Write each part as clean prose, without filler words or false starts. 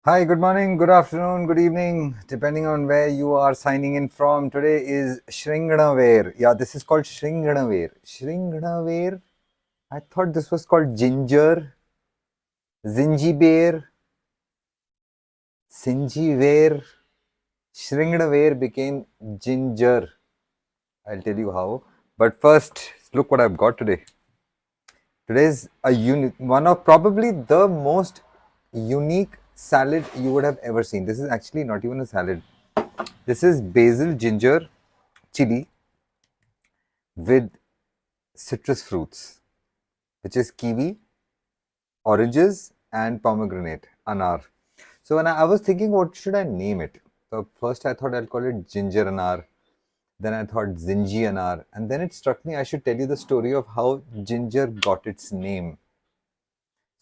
Hi, good morning, good afternoon, good evening, depending on where you are signing in from. Today is Shringanaver. Yeah, this is called Shringanaver. Shringanaver? I thought this was called Ginger, Zingiber, Singiver. Shringanaver became Ginger. I'll tell you how. But first, look what I've got today. Today's one of probably the most unique salad you would have ever seen. This is actually not even a salad. This is basil, ginger, chili with citrus fruits, which is kiwi, oranges, and pomegranate, anar. So when I was thinking, what should I name it? So first I thought I'll call it ginger anar. Then I thought zinji anar, and then it struck me I should tell you the story of how ginger got its name.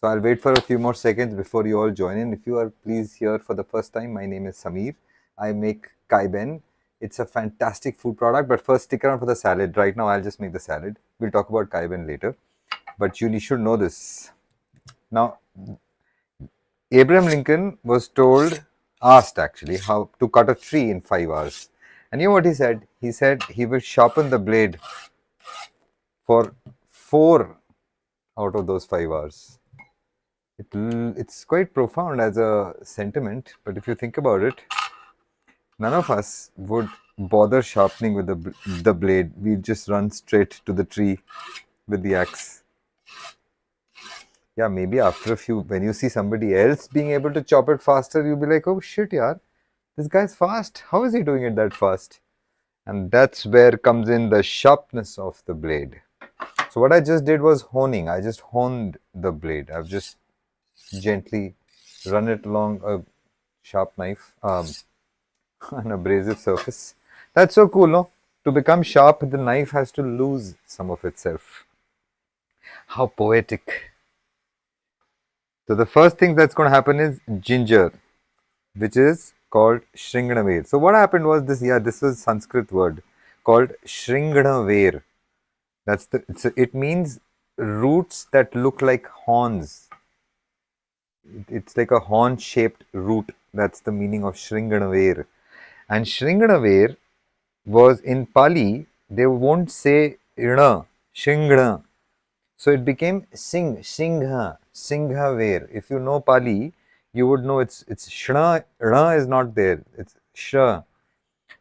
So I'll wait for a few more seconds before you all join in. If you are please here for the first time, my name is Samir. I make Kai Ben. It's a fantastic food product, but first stick around for the salad. Right now, I'll just make the salad. We'll talk about Kai Ben later. But you should know this. Now, Abraham Lincoln was asked actually, how to cut a tree in 5 hours. And you know what he said? He said he will sharpen the blade for 4 out of those 5 hours. It's quite profound as a sentiment, but if you think about it, none of us would bother sharpening with the blade. We just run straight to the tree with the axe. Yeah, maybe after a few, when you see somebody else being able to chop it faster, you'll be like, oh shit, yaar, this guy's fast. How is he doing it that fast? And that's where comes in the sharpness of the blade. So what I just did was honing. I just honed the blade. I've just gently run it along a sharp knife, an abrasive surface. That's so cool, no? To become sharp, the knife has to lose some of itself. How poetic. So the first thing that's going to happen is ginger, which is called Shringanaver. So what happened was this, yeah, this was Sanskrit word called Shringanaver. It means roots that look like horns. It's like a horn shaped root. That's the meaning of Shringanaver. And Shringanaver was in Pali, they won't say Ina, Shringana. So it became Singha, Singhaver. If you know Pali, you would know it's Shna, Ra is not there, it's Shra.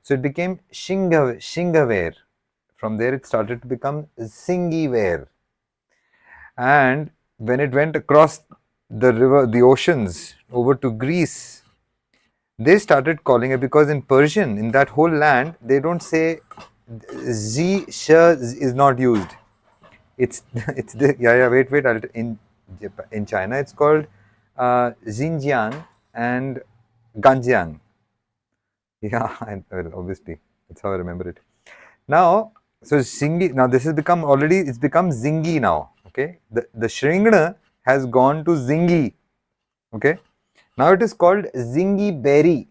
So it became Shingaver. From there it started to become Singiver. And when it went across the river, the oceans over to Greece, they started calling it because in Persian, in that whole land, they don't say Z, sh is not used. It's it's the wait in in China it's called Xinjiang and Ganjiang. Yeah, and well, obviously that's how I remember it. Now, so Zingi, now this has become already, it's become Zingi now. Okay, the Shringna has gone to Zingi. Okay, now it is called Zingi berry.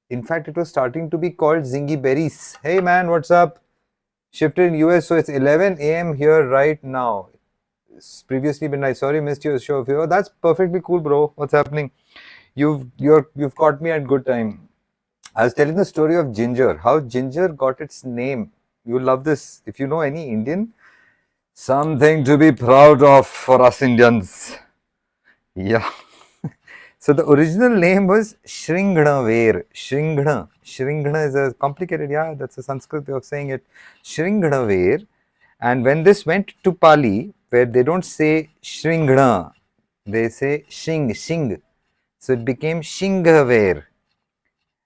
In fact, it was starting to be called Zingi berries. Hey man, what's up? Shifted in US, so it's 11 a.m. here right now. It's previously been nice. Sorry, missed your show. Oh, that's perfectly cool, bro. What's happening? You've caught me at good time. I was telling the story of ginger. How ginger got its name. You'll love this. If you know any Indian, something to be proud of for us Indians. Yeah. So the original name was Shringhanaver. Shringhana. Shringhana is a complicated, yeah, that's a Sanskrit way of saying it. Shringhanaver. And when this went to Pali, where they don't say Shringhana, they say Shing. So it became Shingaver.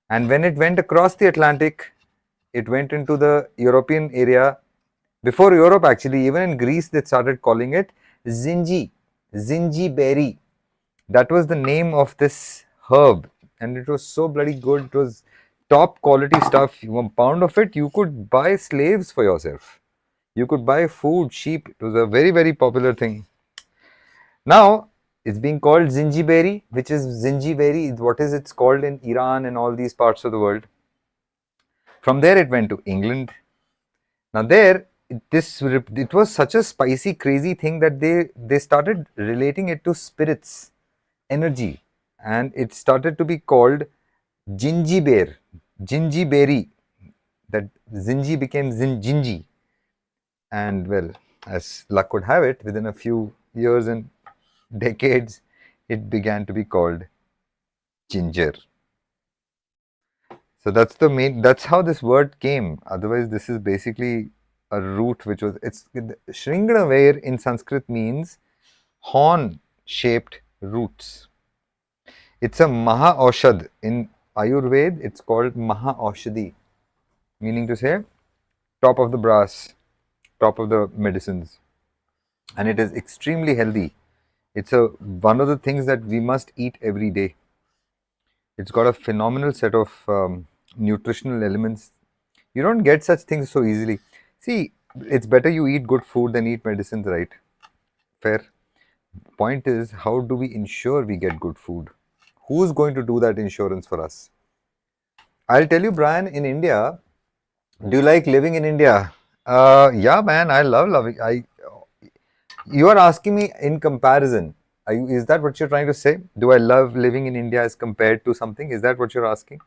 And when it went across the Atlantic, it went into the European area. Before Europe, actually, even in Greece, they started calling it Zingi berry. That was the name of this herb, and it was so bloody good. It was top quality stuff. 1 pound of it, you could buy slaves for yourself. You could buy food cheap. It was a very, very popular thing. Now, it's being called zingiberry, which is zingiberry. What is it's called in Iran and all these parts of the world. From there, it went to England. Now there, it was such a spicy, crazy thing that they started relating it to spirits, energy, and it started to be called gingiber, gingiberry. That zinji became gingy, and well, as luck would have it, within a few years and decades, it began to be called ginger. So that's the main. That's how this word came. Otherwise, this is basically a root which was. It's Shringanaver in Sanskrit means horn-shaped roots. It's a Maha Aushad. In Ayurveda, it's called Maha Aushadhi, meaning to say top of the brass, top of the medicines. And it is extremely healthy. It's one of the things that we must eat every day. It's got a phenomenal set of nutritional elements. You don't get such things so easily. See, it's better you eat good food than eat medicines, right? Fair. Point is, how do we ensure we get good food? Who's going to do that insurance for us? I'll tell you, Brian, in India, do you like living in India? Yeah, man, I love loving. You are asking me in comparison. Is that what you're trying to say? Do I love living in India as compared to something? Is that what you're asking?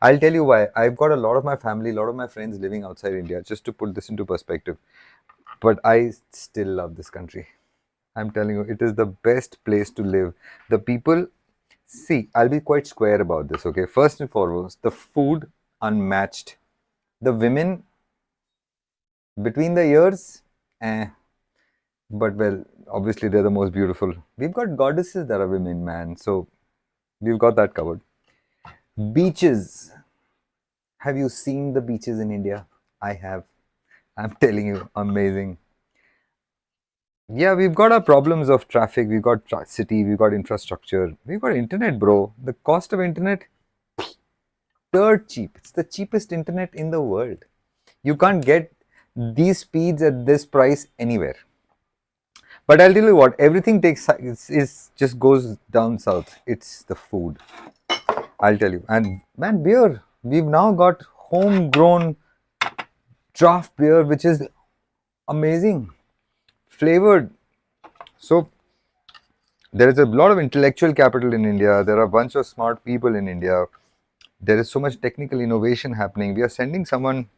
I'll tell you why. I've got a lot of my family, a lot of my friends living outside India, just to put this into perspective. But I still love this country. I'm telling you, it is the best place to live. The people, see, I'll be quite square about this, okay? First and foremost, the food, unmatched. The women, between the years, but well, obviously they're the most beautiful. We've got goddesses that are women, man. So we've got that covered. Beaches. Have you seen the beaches in India? I have. I'm telling you, amazing. Yeah, we've got our problems of traffic. We've got city. We've got infrastructure. We've got internet, bro. The cost of internet, dirt cheap. It's the cheapest internet in the world. You can't get these speeds at this price anywhere. But I'll tell you what, everything just goes down south. It's the food. I'll tell you. And man, beer. We've now got homegrown draft beer, which is amazing, flavored. So there is a lot of intellectual capital in India. There are a bunch of smart people in India. There is so much technical innovation happening. We are sending someone.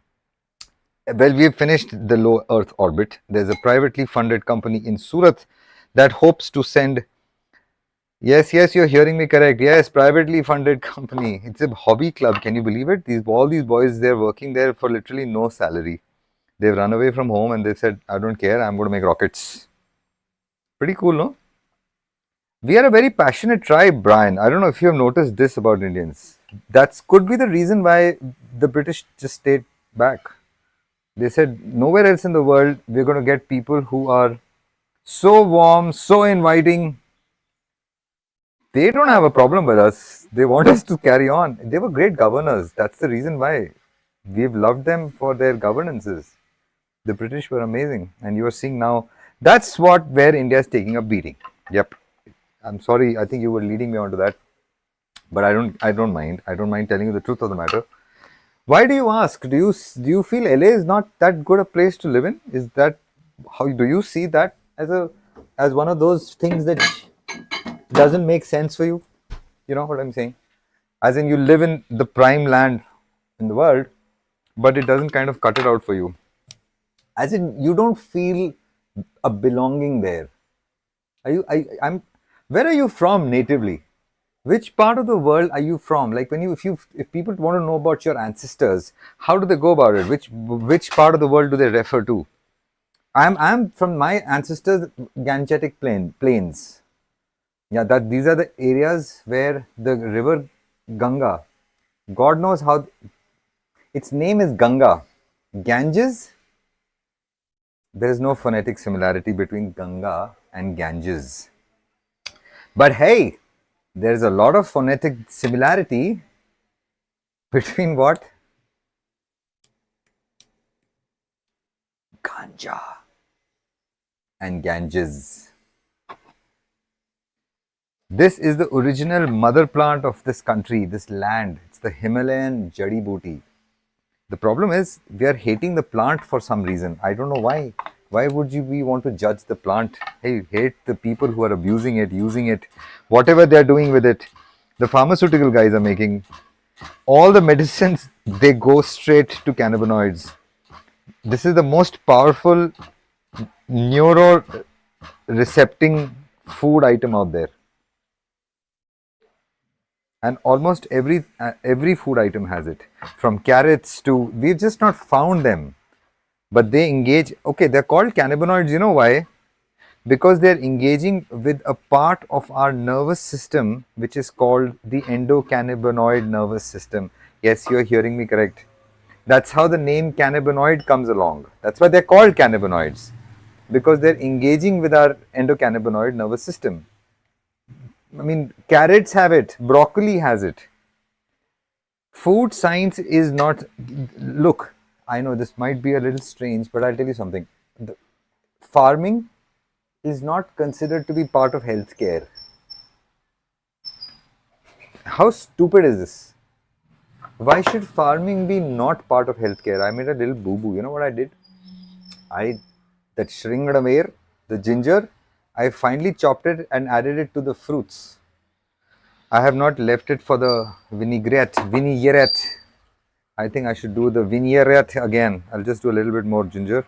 Well, we've finished the low Earth orbit. There's a privately funded company in Surat that hopes to send. Yes, you're hearing me correct. Yes, privately funded company. It's a hobby club. Can you believe it? All these boys, they're working there for literally no salary. They've run away from home and they said, I don't care, I'm going to make rockets. Pretty cool, no? We are a very passionate tribe, Brian. I don't know if you have noticed this about Indians. That could be the reason why the British just stayed back. They said, nowhere else in the world we're going to get people who are so warm, so inviting. They don't have a problem with us. They want us to carry on. They were great governors. That's the reason why. We've loved them for their governances. The British were amazing. And you are seeing now, that's where India is taking a beating. Yep. I'm sorry, I think you were leading me on to that. But I don't mind. I don't mind telling you the truth of the matter. Why do you ask? Do you feel LA is not that good a place to live in? Is that how do you see that as one of those things that doesn't make sense for you? You know what I'm saying? As in, you live in the prime land in the world, but it doesn't kind of cut it out for you. As in, you don't feel a belonging there. Where are you from natively? Which part of the world are you from? Like if people want to know about your ancestors, how do they go about it? Which part of the world do they refer to? I'm from my ancestors' Gangetic plains. Yeah, these are the areas where the river Ganga, God knows how, its name is Ganga. Ganges, there is no phonetic similarity between Ganga and Ganges. But hey, there's a lot of phonetic similarity between what? Ganja and Ganges. This is the original mother plant of this country, this land. It's the Himalayan Jadi Booty. The problem is we are hating the plant for some reason. I don't know why. Why would we want to judge the plant? Hey, hate the people who are abusing it, using it, whatever they're doing with it. The pharmaceutical guys are making all the medicines, they go straight to cannabinoids. This is the most powerful neuro recepting food item out there. And almost every food item has it, from carrots to, we've just not found them, but they engage. Okay, they're called cannabinoids. You know why? Because they're engaging with a part of our nervous system which is called the endocannabinoid nervous system. Yes, you're hearing me correct. That's how the name cannabinoid comes along. That's why they're called cannabinoids, because they're engaging with our endocannabinoid nervous system. I mean, carrots have it, broccoli has it. Food science is not. Look, I know this might be a little strange, but I'll tell you something. The farming is not considered to be part of healthcare. How stupid is this? Why should farming be not part of healthcare? I made a little boo boo. You know what I did? That shringadamere, the ginger, I finally chopped it and added it to the fruits. I have not left it for the vinaigrette. I think I should do the vinaigrette again. I'll just do a little bit more ginger.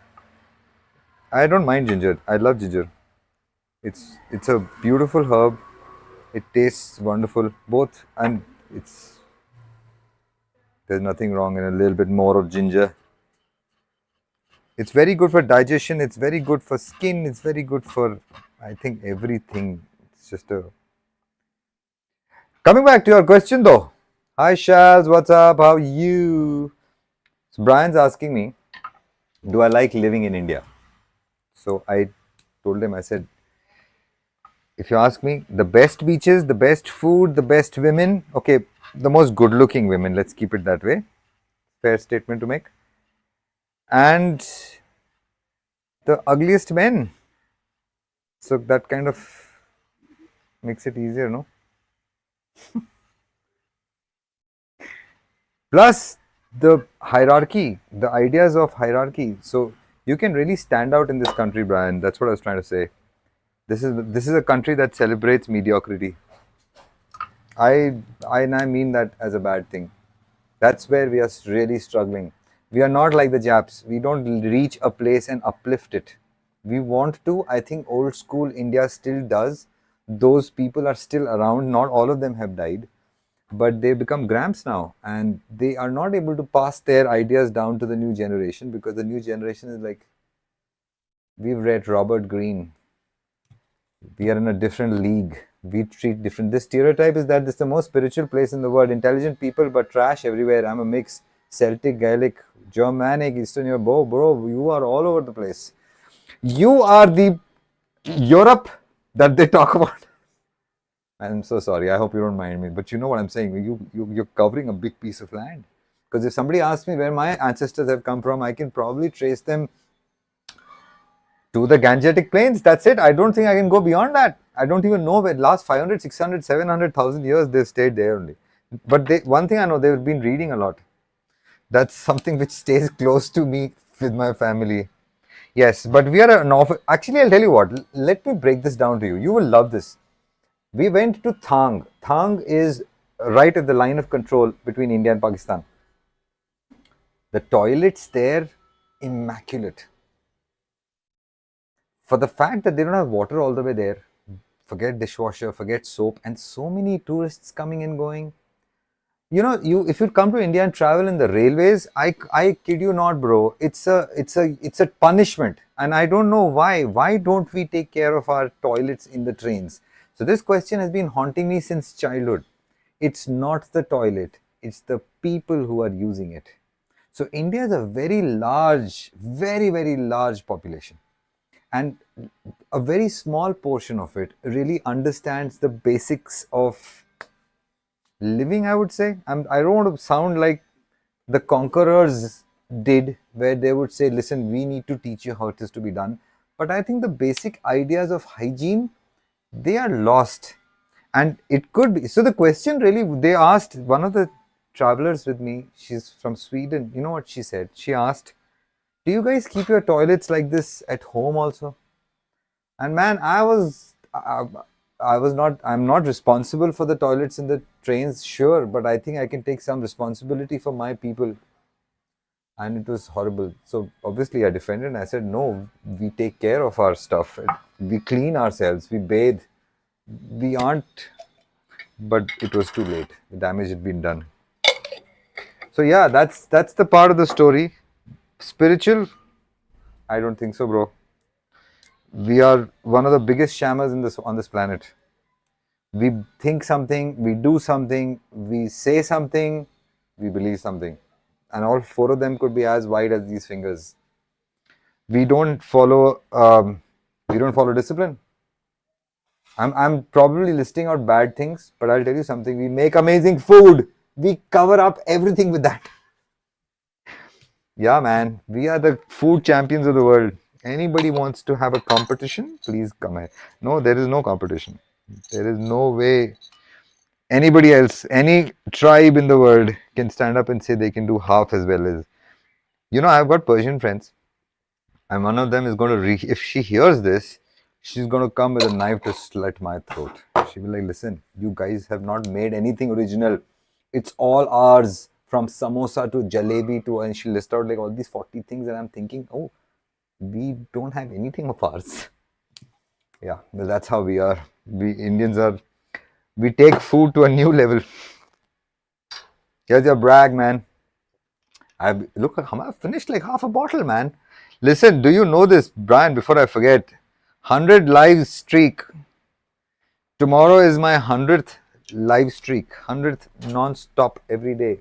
I don't mind ginger. I love ginger. It's a beautiful herb. It tastes wonderful. Both, and there's nothing wrong in a little bit more of ginger. It's very good for digestion. It's very good for skin. It's very good for, I think, everything. It's just a. Coming back to your question though. Hi Shaz, what's up? How are you? So Brian's asking me, do I like living in India? So I told him, I said, if you ask me, the best beaches, the best food, the best women, okay, the most good looking women, let's keep it that way. Fair statement to make. And the ugliest men. So that kind of makes it easier, no? Plus the hierarchy, the ideas of hierarchy. So you can really stand out in this country, Brian. That's what I was trying to say. This is a country that celebrates mediocrity. I mean that as a bad thing. That's where we are really struggling. We are not like the Japs. We don't reach a place and uplift it. We want to. I think old school India still does. Those people are still around. Not all of them have died, but they become gramps now, and they are not able to pass their ideas down to the new generation, because the new generation is like, we've read Robert Greene. We are in a different league. We treat different. This stereotype is that this is the most spiritual place in the world. Intelligent people, but trash everywhere. I'm a mix. Celtic, Gaelic, Germanic, Eastern Europe. Bro, you are all over the place. You are the Europe that they talk about. I'm so sorry. I hope you don't mind me. But you know what I'm saying. You're covering a big piece of land. Because if somebody asks me where my ancestors have come from, I can probably trace them to the Gangetic Plains. That's it. I don't think I can go beyond that. I don't even know where last 500, 600, 700,000 years they've stayed there only. But one thing I know, they've been reading a lot. That's something which stays close to me with my family. Yes, but we are an actually, I'll tell you what. Let me break this down to you. You will love this. We went to Thang. Thang is right at the line of control between India and Pakistan. The toilets there, immaculate. For the fact that they don't have water all the way there, forget dishwasher, forget soap, and so many tourists coming and going. You know, if you come to India and travel in the railways, I kid you not, bro. It's a punishment, and I don't know why. Why don't we take care of our toilets in the trains? So this question has been haunting me since childhood. It's not the toilet; it's the people who are using it. So India is a very large, very large population, and a very small portion of it really understands the basics of living, I would say. I don't want to sound like the conquerors did, where they would say, listen, we need to teach you how it is to be done. But I think the basic ideas of hygiene, they are lost. And it could be. So the question really, they asked one of the travelers with me, she's from Sweden. You know what she said? She asked, do you guys keep your toilets like this at home also? And man, I'm not responsible for the toilets in the trains, sure, but I think I can take some responsibility for my people. And it was horrible. So obviously I defended and I said, no, we take care of our stuff. We clean ourselves, we bathe. We aren't, but it was too late. The damage had been done. So yeah, that's the part of the story. Spiritual, I don't think so, bro. We are one of the biggest shammers in this on this planet. We think something, we do something, we say something, we believe something, and all four of them could be as wide as these fingers. We don't follow. We don't follow discipline. I'm probably listing out bad things, but I'll tell you something. We make amazing food. We cover up everything with that. Yeah, man. We are the food champions of the world. Anybody wants to have a competition, please come ahead. No, there is no competition. There is no way anybody else, any tribe in the world can stand up and say they can do half as well as. I've got Persian friends, and one of them is going to, if she hears this, she's going to come with a knife to slit my throat. She'll be like, listen, you guys have not made anything original. It's all ours, from samosa to jalebi to, and she'll list out like all these 40 things, and I'm thinking, oh, we don't have anything of ours. Yeah, well, that's how we are. We Indians are, we take food to a new level. Here's your brag, man. I've finished like half a bottle, man. Listen, do you know this, Brian? Before I forget, 100 live streak. Tomorrow is my 100th live streak, 100th non-stop every day.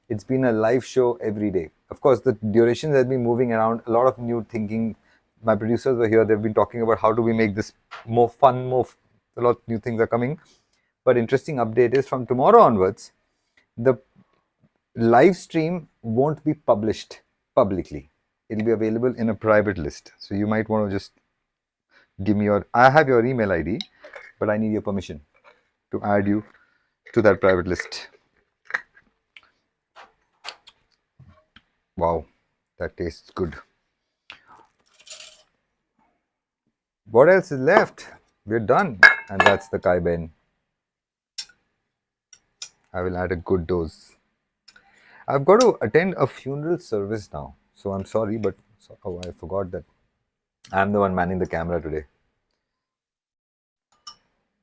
It's been a live show every day. Of course, the durations have been moving around. A lot of new thinking. My producers were here. They've been talking about how do we make this more fun, a lot of new things are coming. But interesting update is from tomorrow onwards, the live stream won't be published publicly. It'll be available in a private list. So you might want to just give me I have your email ID, but I need your permission to add you to that private list. Wow, that tastes good. What else is left? We're done. And that's the Kai Ben. I will add a good dose. I've got to attend a funeral service now. So I'm sorry, but I forgot that I'm the one manning the camera today.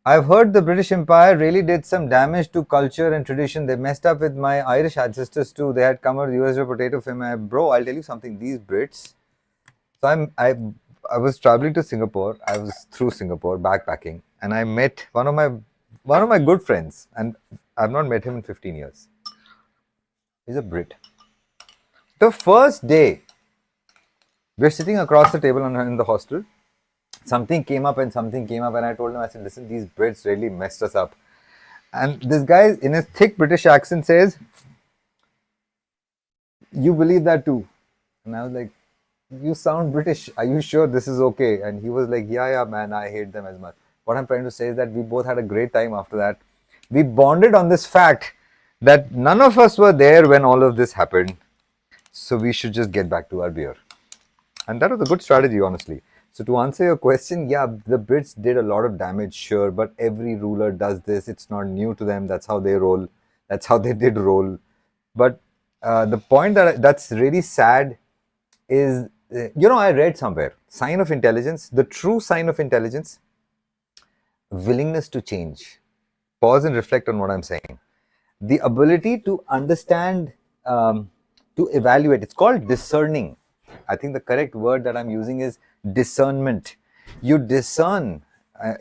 I've heard the British Empire really did some damage to culture and tradition. They messed up with my Irish ancestors too. They had come out of the US potato famine. Bro, I'll tell you something. These Brits. So I was traveling to Singapore. I was through Singapore backpacking, and I met one of my good friends, and I've not met him in 15 years. He's a Brit. The first day, we're sitting across the table in the hostel. Something came up, and I told him, I said, listen, these Brits really messed us up. And this guy, in his thick British accent, says, you believe that too? And I was like, you sound British. Are you sure this is okay? And he was like, yeah, man, I hate them as much. What I'm trying to say is that we both had a great time after that. We bonded on this fact that none of us were there when all of this happened. So we should just get back to our beer. And that was a good strategy, honestly. So to answer your question, yeah, the Brits did a lot of damage, sure, but every ruler does this. It's not new to them. That's how they roll. That's how they did roll. But the point that's really sad is, I read somewhere, sign of intelligence, the true sign of intelligence, willingness to change. Pause and reflect on what I'm saying. The ability to understand, to evaluate. It's called discerning. I think the correct word that I'm using is discernment. You discern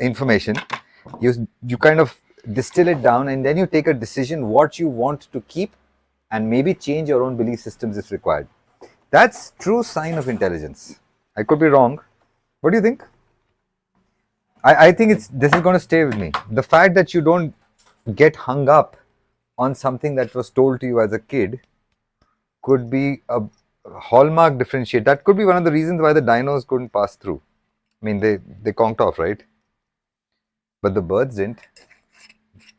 information, you kind of distill it down, and then you take a decision what you want to keep and maybe change your own belief systems if required. That's true sign of intelligence. I could be wrong. What do you think? I think this is going to stay with me. The fact that you don't get hung up on something that was told to you as a kid could be a hallmark differentiate. That could be one of the reasons why the dinos couldn't pass through. I mean, they conked off, right? But the birds didn't.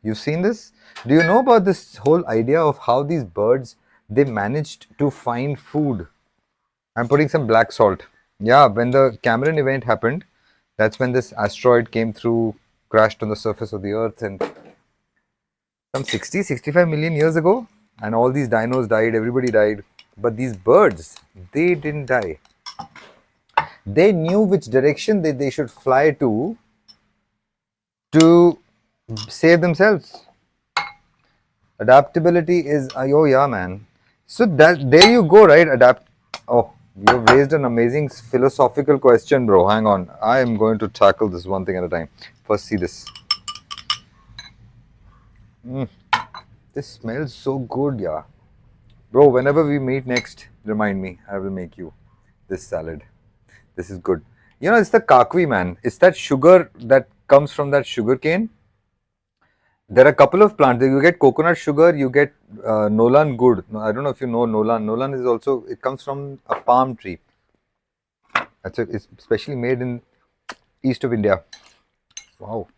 You've seen this? Do you know about this whole idea of how these birds, they managed to find food? I'm putting some black salt. Yeah, when the Cameron event happened, that's when this asteroid came through crashed on the surface of the earth and some 60, 65 million years ago. And all these dinos died, everybody died. But these birds, they didn't die. They knew which direction they should fly to save themselves. Adaptability is, oh yeah, man. So that there you go, right? Oh, you've raised an amazing philosophical question, bro. Hang on. I am going to tackle this one thing at a time. First, see this. This smells so good, yeah. Bro, whenever we meet next, remind me. I will make you this salad. This is good. You know, it's the kakwi, man. It's that sugar that comes from that sugar cane. There are a couple of plants. You get coconut sugar, you get Nolan good. I don't know if you know Nolan. Nolan is also, it comes from a palm tree. It's especially made in east of India. Wow,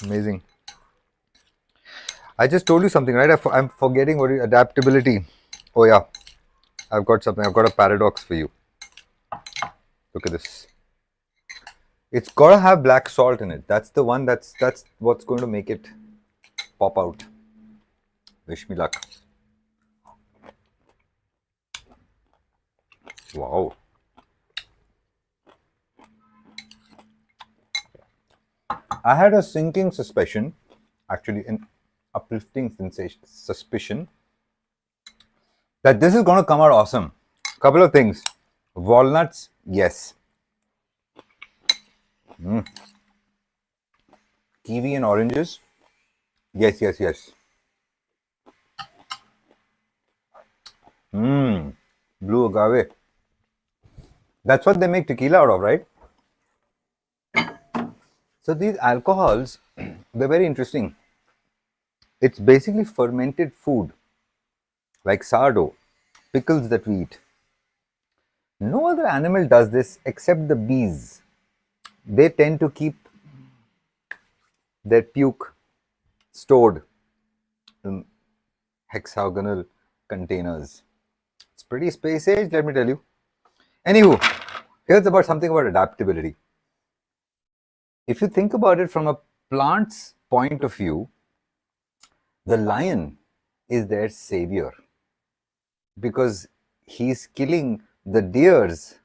amazing. I just told you something, right? I'm forgetting what is adaptability. Oh yeah, I've got something. I've got a paradox for you. Look at this. It's got to have black salt in it. That's the one. That's what's going to make it pop out. Wish me luck. Wow. I had a sinking suspicion, actually an uplifting suspicion, that this is going to come out awesome. Couple of things. Walnuts, yes. Kiwi and oranges, yes. Blue agave. That's what they make tequila out of, right? So these alcohols, they're very interesting. It's basically fermented food, like sourdough, pickles that we eat. No other animal does this except the bees. They tend to keep their puke stored in hexagonal containers. It's pretty space age, let me tell you. Anywho, here's about something about adaptability. If you think about it from a plant's point of view, the lion is their savior because he's killing the deers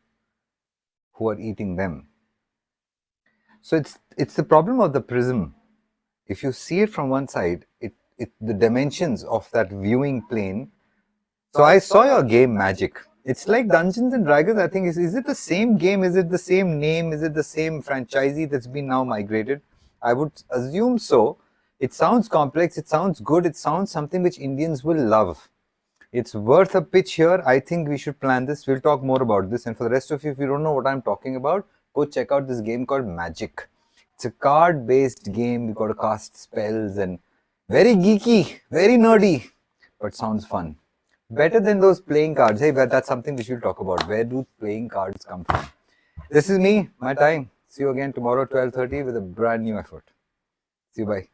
who are eating them. So it's the problem of the prism. If you see it from one side, the dimensions of that viewing plane. So I saw your game Magic. It's like Dungeons and Dragons. I think is it the same game? Is it the same name? Is it the same franchisee that's been now migrated? I would assume so. It sounds complex. It sounds good. It sounds something which Indians will love. It's worth a pitch here. I think we should plan this. We'll talk more about this. And for the rest of you, if you don't know what I'm talking about, go check out this game called Magic. It's a card-based game. You've got to cast spells and very geeky, very nerdy, but sounds fun. Better than those playing cards. Hey, that's something we should talk about. Where do playing cards come from? This is me, my time. See you again tomorrow, 12:30 with a brand new effort. See you, bye.